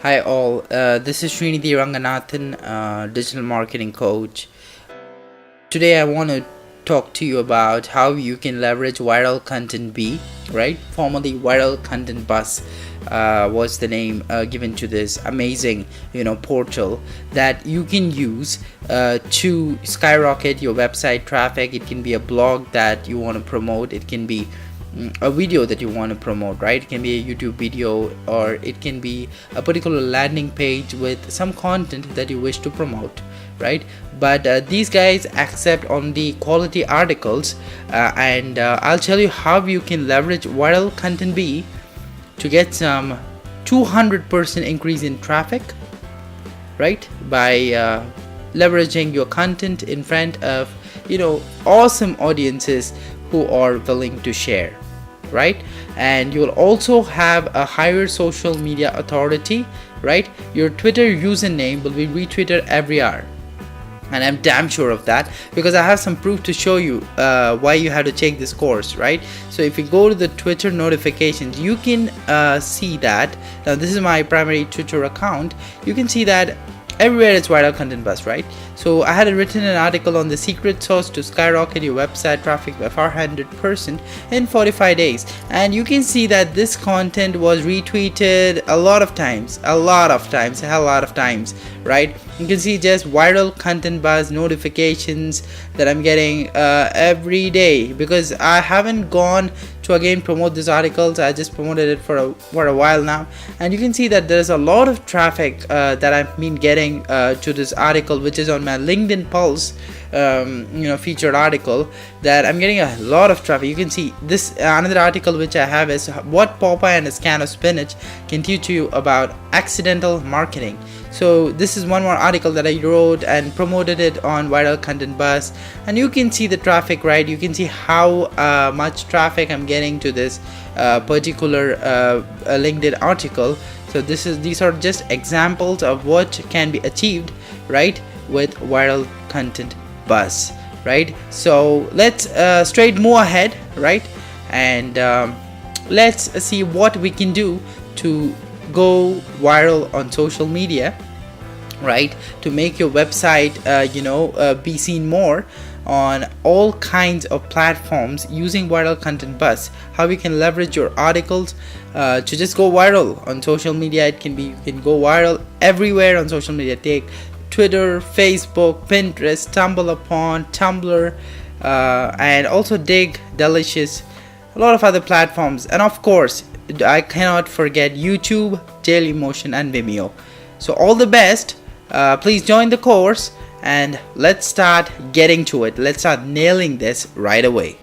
Hi all, this is Srinidhi Ranganathan, digital marketing coach. Today I want to talk to you about how you can leverage Viral Content B, right? Formerly Viral Content Bus was the name given to this amazing, portal that you can use to skyrocket your website traffic. It can be a blog that you want to promote. It can be a video that you want to promote, right? It can be a YouTube video, or it can be a particular landing page with some content that you wish to promote, right? But these guys accept only quality articles, and I'll tell you how you can leverage Viral Content B to get some 200% increase in traffic, right? By leveraging your content in front of awesome audiences who are willing to share, right? And you'll also have a higher social media authority, right? Your Twitter username will be retweeted every hour, and I'm damn sure of that because I have some proof to show you why you have to take this course, right? So if you go to the Twitter notifications, you can see that now this is my primary Twitter account. You can see that everywhere it's Viral Content Bus, right? So I had written an article on the secret sauce to skyrocket your website traffic by 400% in 45 days, and you can see that this content was retweeted a lot of times, a hell lot of times, right? You can see just Viral Content Bus notifications that I'm getting every day, because I haven't gone to again promote these articles. I just promoted it for a while now, and you can see that there's a lot of traffic that I've been getting to this article, which is on my LinkedIn Pulse featured article, that I'm getting a lot of traffic. You can see this another article which I have is what Popeye and a Can of Spinach can teach you about accidental marketing. So this is one more article that I wrote and promoted it on Viral Content Bus, and you can see the traffic, right? You can see how much traffic I'm getting to this particular LinkedIn article. So these are just examples of what can be achieved, right, with Viral Content Bus, right? So let's straight move ahead, right? And let's see what we can do to go viral on social media, right? To make your website be seen more on all kinds of platforms using Viral Content Bus. How you can leverage your articles to just go viral on social media. It can be, you can go viral everywhere on social media. Take Twitter, Facebook, Pinterest, StumbleUpon, Tumblr, and also Dig, Delicious, a lot of other platforms, and of course I cannot forget YouTube, Dailymotion, and Vimeo. So all the best. Please join the course, and let's start getting to it. Let's start nailing this right away.